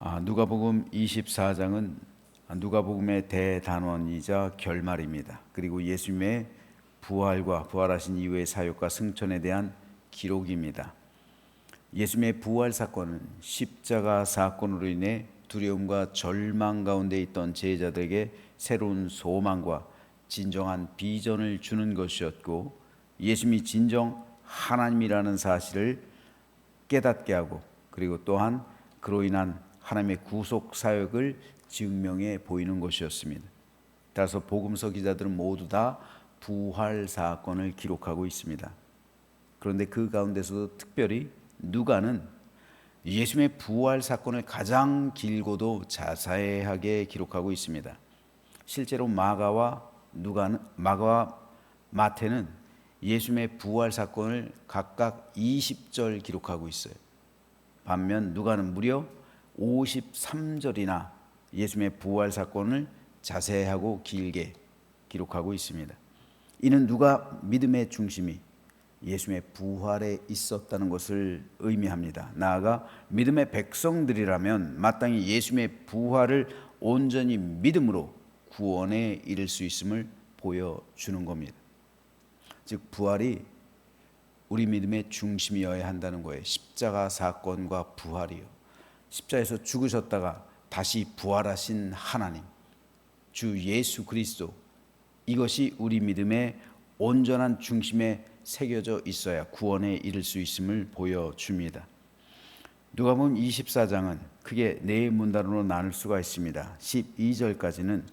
누가복음 24장은 누가복음의 대단원이자 결말입니다. 그리고 예수님의 부활과 부활하신 이후의 사역과 승천에 대한 기록입니다. 예수님의 부활 사건은 십자가 사건으로 인해 두려움과 절망 가운데 있던 제자들에게 새로운 소망과 진정한 비전을 주는 것이었고, 예수님이 진정 하나님이라는 사실을 깨닫게 하고, 그리고 또한 그로 인한 하나님의 구속 사역을 증명해 보이는 것이었습니다. 따라서 복음서 기자들은 모두 다 부활 사건을 기록하고 있습니다. 그런데 그 가운데서도 특별히 누가는 예수님의 부활 사건을 가장 길고도 자세하게 기록하고 있습니다. 실제로 마가와 마태는 예수님의 부활 사건을 각각 20절 기록하고 있어요. 반면 누가는 무려 53절이나 예수님의 부활 사건을 자세하고 길게 기록하고 있습니다. 이는 누가 믿음의 중심이 예수님의 부활에 있었다는 것을 의미합니다. 나아가 믿음의 백성들이라면 마땅히 예수님의 부활을 온전히 믿음으로 구원에 이를 수 있음을 보여주는 겁니다. 즉 부활이 우리 믿음의 중심이어야 한다는 거예요. 십자가 사건과 부활이요. 십자가에서 죽으셨다가 다시 부활하신 하나님, 주 예수 그리스도, 이것이 우리 믿음의 온전한 중심에 새겨져 있어야 구원에 이를 수 있음을 보여줍니다. 누가복음 24장은 크게 네 문단으로 나눌 수가 있습니다. 12절까지는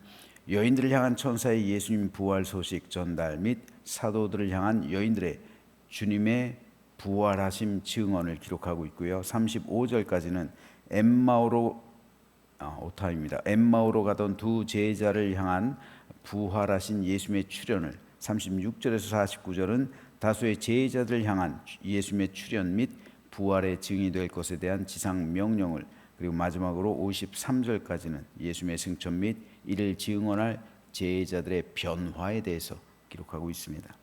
여인들을 향한 천사의 예수님 부활 소식 전달 및 사도들을 향한 여인들의 주님의 부활하심 증언을 기록하고 있고요. 35절까지는 엠마오로 가던 두 제자를 향한 부활하신 예수님의 출현을, 36절에서 49절은 다수의 제자들을 향한 예수님의 출현 및 부활의 증이 될 것에 대한 지상 명령을, 그리고 마지막으로 53절까지는 예수님의 승천 및 이를 증언할 제자들의 변화에 대해서 기록하고 있습니다.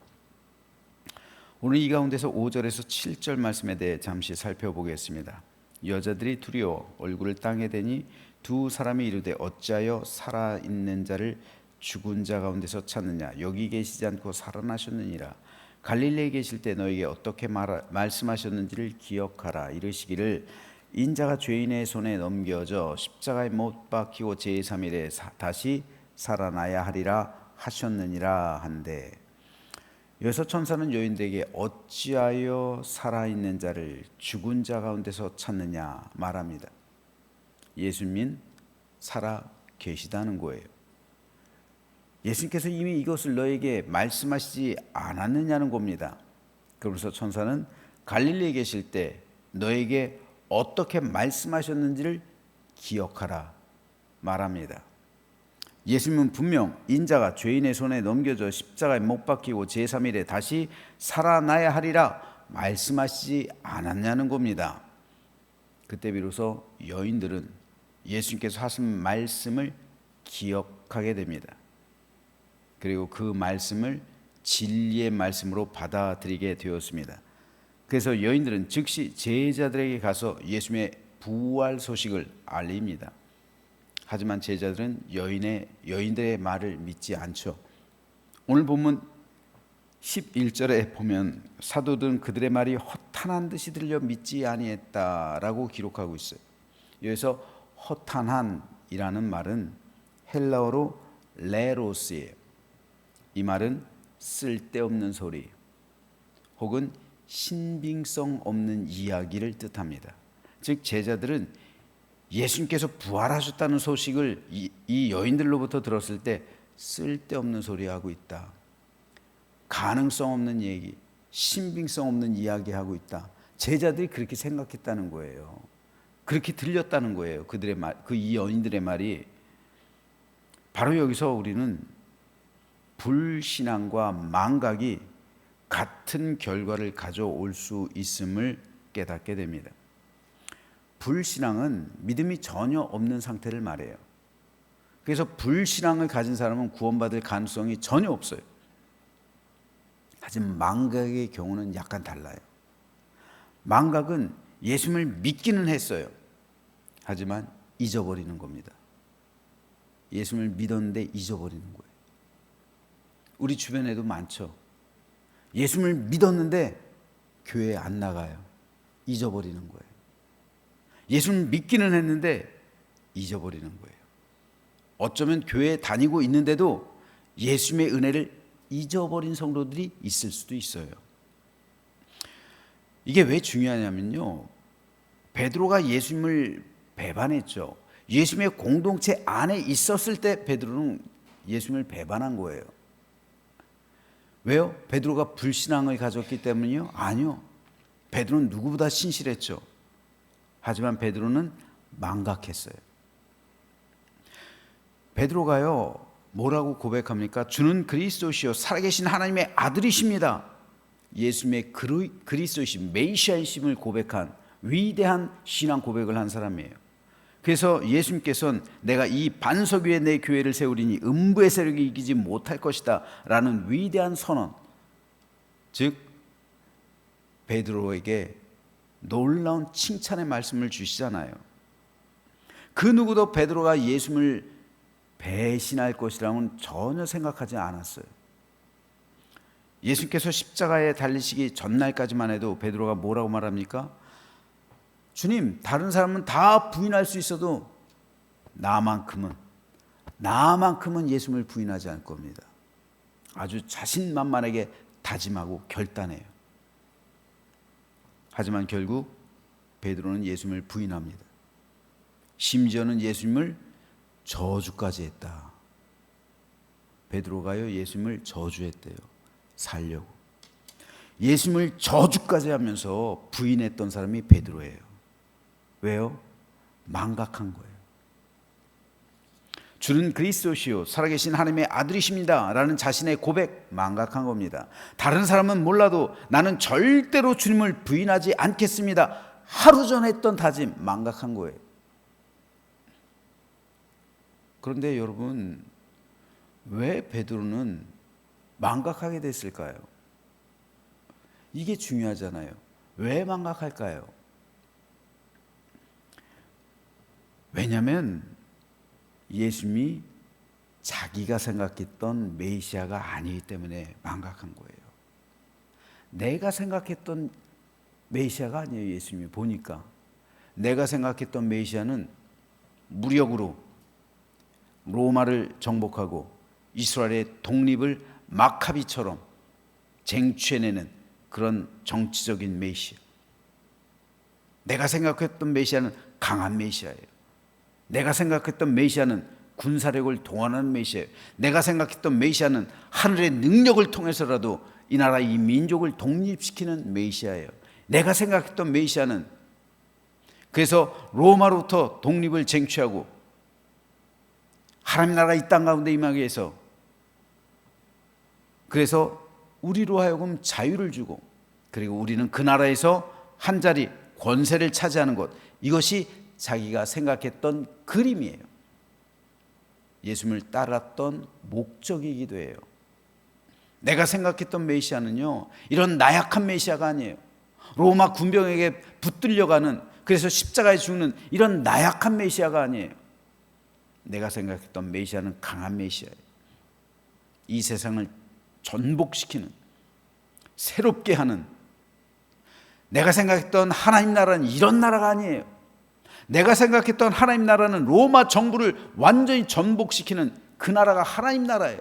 오늘 이 가운데서 5절에서 7절 말씀에 대해 잠시 살펴보겠습니다. 여자들이 두려워 얼굴을 땅에 대니 두 사람이 이르되 어찌하여 살아있는 자를 죽은 자 가운데서 찾느냐, 여기 계시지 않고 살아나셨느니라. 갈릴리에 계실 때 너에게 어떻게 말씀하셨는지를 기억하라. 이르시기를 인자가 죄인의 손에 넘겨져 십자가에 못 박히고 제3일에 다시 살아나야 하리라 하셨느니라 한데, 여기서 천사는 여인들에게 어찌하여 살아있는 자를 죽은 자 가운데서 찾느냐 말합니다. 예수님은 살아 계시다는 거예요. 예수님께서 이미 이것을 너에게 말씀하시지 않았느냐는 겁니다. 그러면서 천사는 갈릴리에 계실 때 너에게 어떻게 말씀하셨는지를 기억하라 말합니다. 예수님은 분명 인자가 죄인의 손에 넘겨져 십자가에 못 박히고 제3일에 다시 살아나야 하리라 말씀하시지 않았냐는 겁니다. 그때 비로소 여인들은 예수님께서 하신 말씀을 기억하게 됩니다. 그리고 그 말씀을 진리의 말씀으로 받아들이게 되었습니다. 그래서 여인들은 즉시 제자들에게 가서 예수님의 부활 소식을 알립니다. 하지만 제자들은 여인들의 말을 믿지 않죠. 오늘 본문 11절에 보면 사도들은 그들의 말이 허탄한 듯이 들려 믿지 아니했다라고 기록하고 있어요. 여기서 허탄한이라는 말은 헬라어로 레로스예요. 이 말은 쓸데없는 소리 혹은 신빙성 없는 이야기를 뜻합니다. 즉 제자들은 예수님께서 부활하셨다는 소식을 이 여인들로부터 들었을 때 쓸데없는 소리하고 있다, 가능성 없는 얘기, 신빙성 없는 이야기하고 있다. 제자들이 그렇게 생각했다는 거예요. 그렇게 들렸다는 거예요. 그들의 말, 이 여인들의 말이. 바로 여기서 우리는 불신앙과 망각이 같은 결과를 가져올 수 있음을 깨닫게 됩니다. 불신앙은 믿음이 전혀 없는 상태를 말해요. 그래서 불신앙을 가진 사람은 구원받을 가능성이 전혀 없어요. 하지만 망각의 경우는 약간 달라요. 망각은 예수님을 믿기는 했어요. 하지만 잊어버리는 겁니다. 예수님을 믿었는데 잊어버리는 거예요. 우리 주변에도 많죠. 예수님을 믿었는데 교회에 안 나가요. 잊어버리는 거예요. 예수님을 믿기는 했는데 잊어버리는 거예요. 어쩌면 교회에 다니고 있는데도 예수님의 은혜를 잊어버린 성도들이 있을 수도 있어요. 이게 왜 중요하냐면요, 베드로가 예수님을 배반했죠. 예수님의 공동체 안에 있었을 때 베드로는 예수님을 배반한 거예요. 왜요? 베드로가 불신앙을 가졌기 때문이요? 아니요. 베드로는 누구보다 신실했죠. 하지만 베드로는 망각했어요. 베드로가요, 뭐라고 고백합니까? 주는 그리스도시요 살아계신 하나님의 아들이십니다. 예수님의 그리스도이심, 메시아이심을 고백한 위대한 신앙 고백을 한 사람이에요. 그래서 예수님께서는 내가 이 반석 위에 내 교회를 세우리니 음부의 세력이 이기지 못할 것이다 라는 위대한 선언, 즉 베드로에게 놀라운 칭찬의 말씀을 주시잖아요. 그 누구도 베드로가 예수님을 배신할 것이라고는 전혀 생각하지 않았어요. 예수님께서 십자가에 달리시기 전날까지만 해도 베드로가 뭐라고 말합니까? 주님, 다른 사람은 다 부인할 수 있어도 나만큼은 예수님을 부인하지 않을 겁니다. 아주 자신만만하게 다짐하고 결단해요. 하지만 결국 베드로는 예수님을 부인합니다. 심지어는 예수님을 저주까지 했다. 베드로가요, 예수님을 저주했대요. 살려고. 예수님을 저주까지 하면서 부인했던 사람이 베드로예요. 왜요? 망각한 거예요. 주는 그리스도시요 살아계신 하나님의 아들이십니다 라는 자신의 고백, 망각한 겁니다. 다른 사람은 몰라도 나는 절대로 주님을 부인하지 않겠습니다. 하루 전 했던 다짐, 망각한 거예요. 그런데 여러분, 왜 베드로는 망각하게 됐을까요? 이게 중요하잖아요. 왜 망각할까요? 왜냐하면 예수님이 자기가 생각했던 메시아가 아니기 때문에 망각한 거예요. 내가 생각했던 메시아가 아니에요. 예수님이 보니까 내가 생각했던 메시아는 무력으로 로마를 정복하고 이스라엘의 독립을 마카비처럼 쟁취해내는 그런 정치적인 메시아. 내가 생각했던 메시아는 강한 메시아예요. 내가 생각했던 메시아는 군사력을 동원하는 메시아예요. 내가 생각했던 메시아는 하늘의 능력을 통해서라도 이 나라 이 민족을 독립시키는 메시아예요. 내가 생각했던 메시아는 그래서 로마로부터 독립을 쟁취하고 하나님 나라가 이 땅 가운데 임하기 위해서 그래서 우리로 하여금 자유를 주고 그리고 우리는 그 나라에서 한 자리 권세를 차지하는 것, 이것이 자기가 생각했던 그림이에요. 예수님을 따랐던 목적이기도 해요. 내가 생각했던 메시아는요, 이런 나약한 메시아가 아니에요. 로마 군병에게 붙들려가는, 그래서 십자가에 죽는 이런 나약한 메시아가 아니에요. 내가 생각했던 메시아는 강한 메시아예요. 이 세상을 전복시키는, 새롭게 하는, 내가 생각했던 하나님 나라는 이런 나라가 아니에요. 내가 생각했던 하나님 나라는 로마 정부를 완전히 전복시키는 그 나라가 하나님 나라예요.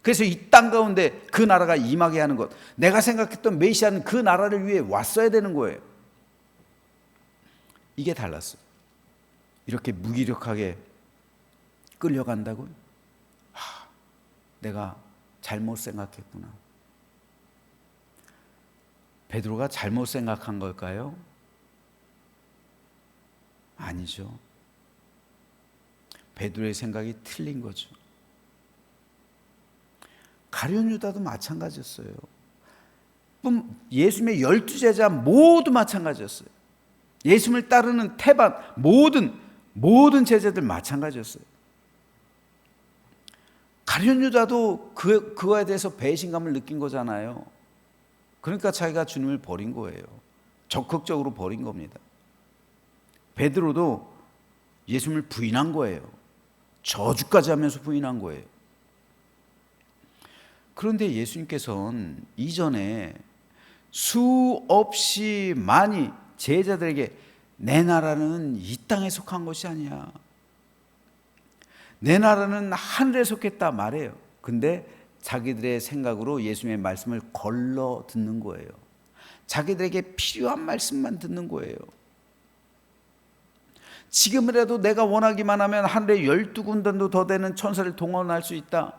그래서 이 땅 가운데 그 나라가 임하게 하는 것, 내가 생각했던 메시아는 그 나라를 위해 왔어야 되는 거예요. 이게 달랐어요. 이렇게 무기력하게 끌려간다고요? 내가 잘못 생각했구나. 베드로가 잘못 생각한 걸까요? 아니죠. 베드로의 생각이 틀린 거죠. 가룟 유다도 마찬가지였어요. 예수님의 12제자 모두 마찬가지였어요. 예수님을 따르는 태반 모든 제자들 마찬가지였어요. 가룟 유다도 그거에 대해서 배신감을 느낀 거잖아요. 그러니까 자기가 주님을 버린 거예요. 적극적으로 버린 겁니다. 베드로도 예수님을 부인한 거예요. 저주까지 하면서 부인한 거예요. 그런데 예수님께서는 이전에 수없이 많이 제자들에게 내 나라는 이 땅에 속한 것이 아니야, 내 나라는 하늘에 속했다 말해요. 근데 자기들의 생각으로 예수님의 말씀을 걸러 듣는 거예요. 자기들에게 필요한 말씀만 듣는 거예요. 지금이라도 내가 원하기만 하면 하늘에 12군단도 더 되는 천사를 동원할 수 있다.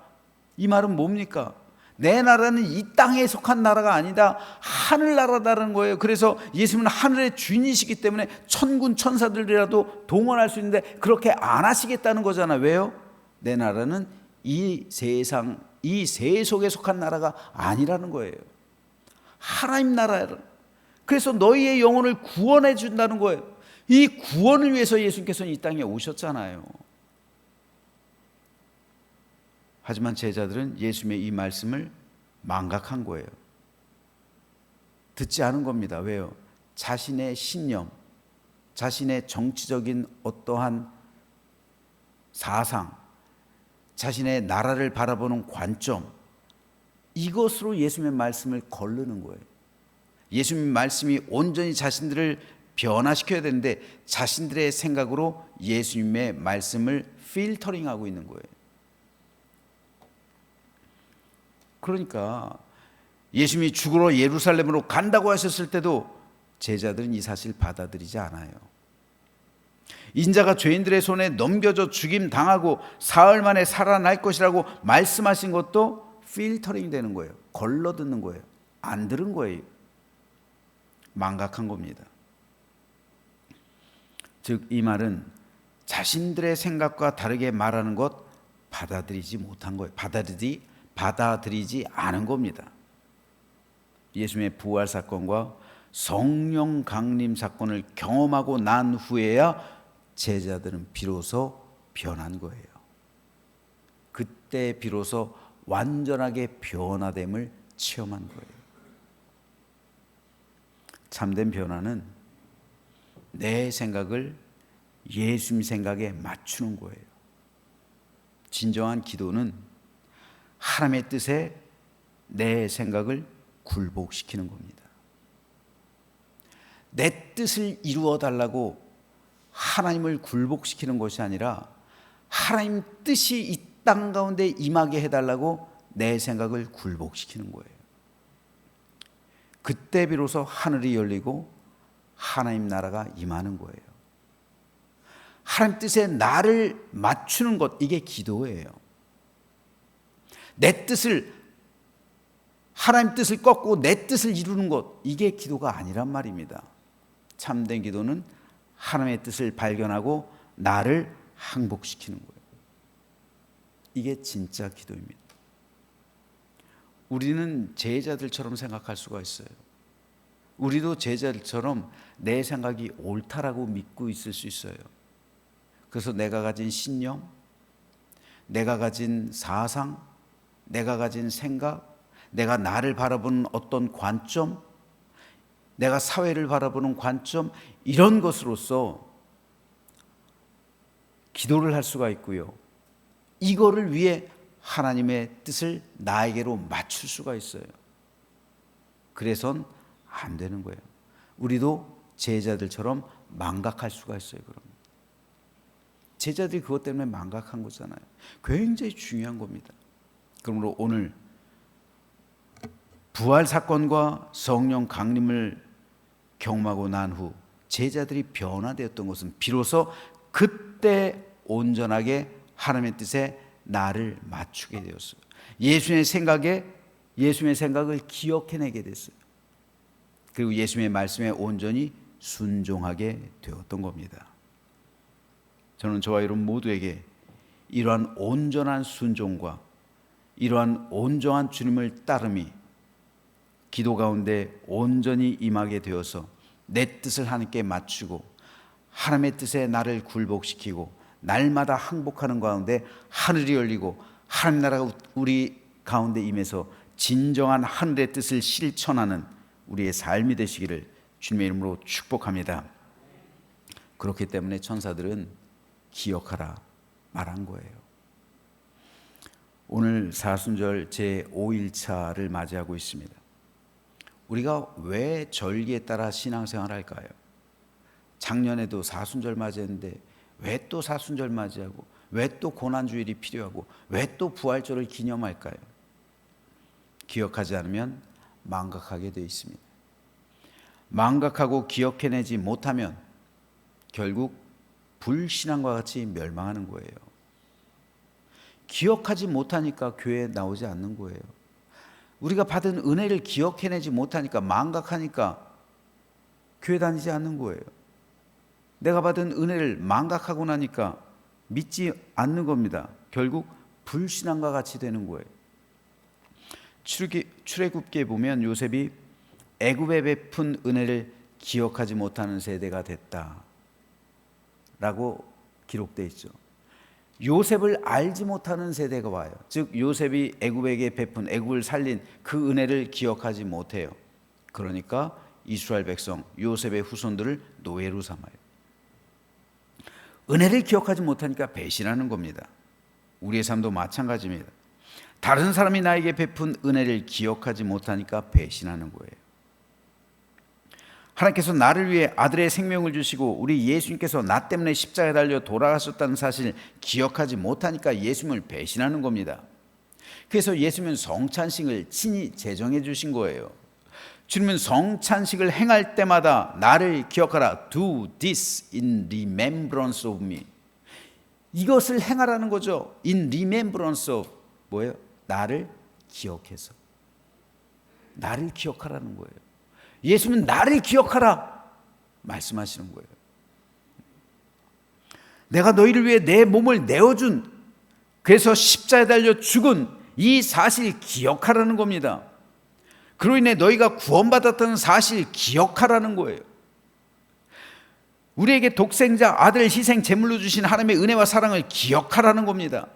이 말은 뭡니까? 내 나라는 이 땅에 속한 나라가 아니다, 하늘나라다는 거예요. 그래서 예수님은 하늘의 주인이시기 때문에 천군 천사들이라도 동원할 수 있는데 그렇게 안 하시겠다는 거잖아. 왜요? 내 나라는 이 세상, 이 세속에 속한 나라가 아니라는 거예요. 하나님 나라예요. 그래서 너희의 영혼을 구원해 준다는 거예요. 이 구원을 위해서 예수님께서는 이 땅에 오셨잖아요. 하지만 제자들은 예수님의 이 말씀을 망각한 거예요. 듣지 않은 겁니다. 왜요? 자신의 신념, 자신의 정치적인 어떠한 사상, 자신의 나라를 바라보는 관점, 이것으로 예수님의 말씀을 거르는 거예요. 예수님의 말씀이 온전히 자신들을 변화시켜야 되는데 자신들의 생각으로 예수님의 말씀을 필터링하고 있는 거예요. 그러니까 예수님이 죽으러 예루살렘으로 간다고 하셨을 때도 제자들은 이 사실 받아들이지 않아요. 인자가 죄인들의 손에 넘겨져 죽임 당하고 사흘 만에 살아날 것이라고 말씀하신 것도 필터링 되는 거예요. 걸러 듣는 거예요. 안 들은 거예요. 망각한 겁니다. 즉 이 말은 자신들의 생각과 다르게 말하는 것 받아들이지 못한 거예요. 받아들이지 않은 겁니다. 예수님의 부활 사건과 성령 강림 사건을 경험하고 난 후에야 제자들은 비로소 변한 거예요. 그때 비로소 완전하게 변화됨을 체험한 거예요. 참된 변화는 내 생각을 예수님 생각에 맞추는 거예요. 진정한 기도는 하나님의 뜻에 내 생각을 굴복시키는 겁니다. 내 뜻을 이루어 달라고 하나님을 굴복시키는 것이 아니라 하나님 뜻이 이 땅 가운데 임하게 해달라고 내 생각을 굴복시키는 거예요. 그때 비로소 하늘이 열리고 하나님 나라가 임하는 거예요. 하나님 뜻에 나를 맞추는 것, 이게 기도예요. 내 뜻을, 하나님 뜻을 꺾고 내 뜻을 이루는 것, 이게 기도가 아니란 말입니다. 참된 기도는 하나님의 뜻을 발견하고 나를 항복시키는 거예요. 이게 진짜 기도입니다. 우리는 제자들처럼 생각할 수가 있어요. 우리도 제자들처럼 내 생각이 옳다라고 믿고 있을 수 있어요. 그래서 내가 가진 신념, 내가 가진 사상, 내가 가진 생각, 내가 나를 바라보는 어떤 관점, 내가 사회를 바라보는 관점, 이런 것으로서 기도를 할 수가 있고요. 이거를 위해 하나님의 뜻을 나에게로 맞출 수가 있어요. 그래선 안 되는 거예요. 우리도 제자들처럼 망각할 수가 있어요. 그럼 제자들이 그것 때문에 망각한 거잖아요. 굉장히 중요한 겁니다. 그러므로 오늘 부활 사건과 성령 강림을 경험하고 난 후 제자들이 변화되었던 것은 비로소 그때 온전하게 하나님의 뜻에 나를 맞추게 되었어요. 예수님의 생각을 기억해내게 됐어요. 그리고 예수님의 말씀에 온전히 순종하게 되었던 겁니다. 저는 저와 여러분 모두에게 이러한 온전한 순종과 이러한 온전한 주님을 따름이 기도 가운데 온전히 임하게 되어서 내 뜻을 하나님께 맞추고 하나님의 뜻에 나를 굴복시키고 날마다 항복하는 가운데 하늘이 열리고 하나님 나라가 우리 가운데 임해서 진정한 하늘의 뜻을 실천하는 우리의 삶이 되시기를 주님의 이름으로 축복합니다. 그렇기 때문에 천사들은 기억하라 말한 거예요. 오늘 사순절 제5일차를 맞이하고 있습니다. 우리가 왜 절기에 따라 신앙생활을 할까요? 작년에도 사순절 맞이했는데 왜 또 사순절 맞이하고, 왜 또 고난주일이 필요하고, 왜 또 부활절을 기념할까요? 기억하지 않으면 망각하게 되어 있습니다. 망각하고 기억해내지 못하면 결국 불신앙과 같이 멸망하는 거예요. 기억하지 못하니까 교회에 나오지 않는 거예요. 우리가 받은 은혜를 기억해내지 못하니까, 망각하니까 교회 다니지 않는 거예요. 내가 받은 은혜를 망각하고 나니까 믿지 않는 겁니다. 결국 불신앙과 같이 되는 거예요. 출애굽기에 보면 요셉이 애굽에 베푼 은혜를 기억하지 못하는 세대가 됐다라고 기록되어 있죠. 요셉을 알지 못하는 세대가 와요. 즉 요셉이 애굽에게 베푼, 애굽을 살린 그 은혜를 기억하지 못해요. 그러니까 이스라엘 백성, 요셉의 후손들을 노예로 삼아요. 은혜를 기억하지 못하니까 배신하는 겁니다. 우리의 삶도 마찬가지입니다. 다른 사람이 나에게 베푼 은혜를 기억하지 못하니까 배신하는 거예요. 하나님께서 나를 위해 아들의 생명을 주시고 우리 예수님께서 나 때문에 십자가에 달려 돌아가셨다는 사실을 기억하지 못하니까 예수님을 배신하는 겁니다. 그래서 예수님은 성찬식을 친히 제정해 주신 거예요. 주님은 성찬식을 행할 때마다 나를 기억하라. Do this in remembrance of me. 이것을 행하라는 거죠. In remembrance of 뭐예요? 나를 기억해서. 나를 기억하라는 거예요. 예수님은 나를 기억하라 말씀하시는 거예요. 내가 너희를 위해 내 몸을 내어준, 그래서 십자가에 달려 죽은 이 사실 기억하라는 겁니다. 그로 인해 너희가 구원받았다는 사실 기억하라는 거예요. 우리에게 독생자 아들 희생 제물로 주신 하나님의 은혜와 사랑을 기억하라는 겁니다.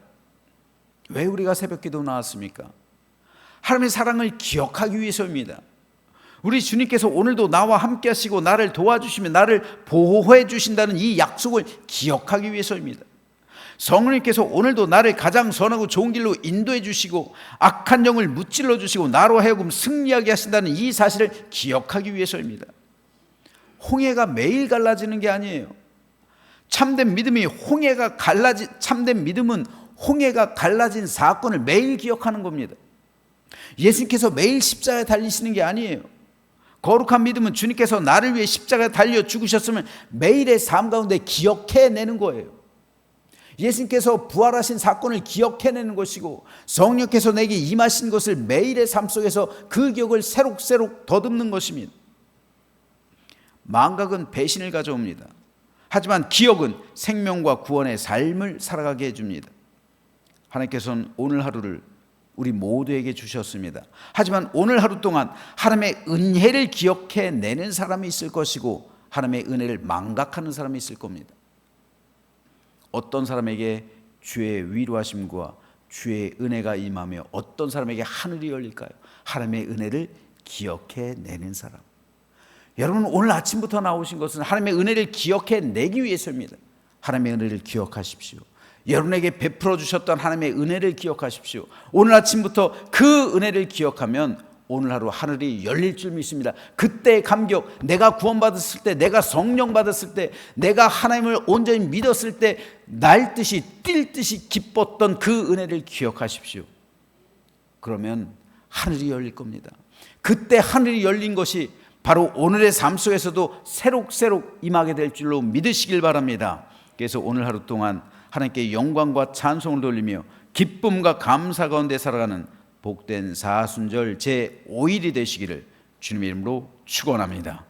왜 우리가 새벽기도 나왔습니까? 하나님의 사랑을 기억하기 위해서입니다. 우리 주님께서 오늘도 나와 함께 하시고 나를 도와주시며 나를 보호해 주신다는 이 약속을 기억하기 위해서입니다. 성령님께서 오늘도 나를 가장 선하고 좋은 길로 인도해 주시고 악한 영을 무찔러 주시고 나로 하여금 승리하게 하신다는 이 사실을 기억하기 위해서입니다. 홍해가 매일 갈라지는 게 아니에요. 참된 믿음은 홍해가 갈라진 사건을 매일 기억하는 겁니다. 예수님께서 매일 십자가에 달리시는 게 아니에요. 거룩한 믿음은 주님께서 나를 위해 십자가에 달려 죽으셨으면 매일의 삶 가운데 기억해내는 거예요. 예수님께서 부활하신 사건을 기억해내는 것이고 성령께서 내게 임하신 것을 매일의 삶 속에서 그 기억을 새록새록 더듬는 것입니다. 망각은 배신을 가져옵니다. 하지만 기억은 생명과 구원의 삶을 살아가게 해줍니다. 하나님께서는 오늘 하루를 우리 모두에게 주셨습니다. 하지만 오늘 하루 동안 하나님의 은혜를 기억해내는 사람이 있을 것이고 하나님의 은혜를 망각하는 사람이 있을 겁니다. 어떤 사람에게 주의 위로하심과 주의 은혜가 임하며 어떤 사람에게 하늘이 열릴까요? 하나님의 은혜를 기억해내는 사람. 여러분 오늘 아침부터 나오신 것은 하나님의 은혜를 기억해내기 위해서입니다. 하나님의 은혜를 기억하십시오. 여러분에게 베풀어 주셨던 하나님의 은혜를 기억하십시오. 오늘 아침부터 그 은혜를 기억하면 오늘 하루 하늘이 열릴 줄 믿습니다. 그때의 감격, 내가 구원받았을 때, 내가 성령 받았을 때, 내가 하나님을 온전히 믿었을 때 날듯이 뛸 듯이 기뻤던 그 은혜를 기억하십시오. 그러면 하늘이 열릴 겁니다. 그때 하늘이 열린 것이 바로 오늘의 삶 속에서도 새록새록 임하게 될 줄로 믿으시길 바랍니다. 그래서 오늘 하루 동안 하나님께 영광과 찬송을 돌리며 기쁨과 감사 가운데 살아가는 복된 사순절 제5일이 되시기를 주님의 이름으로 축원합니다.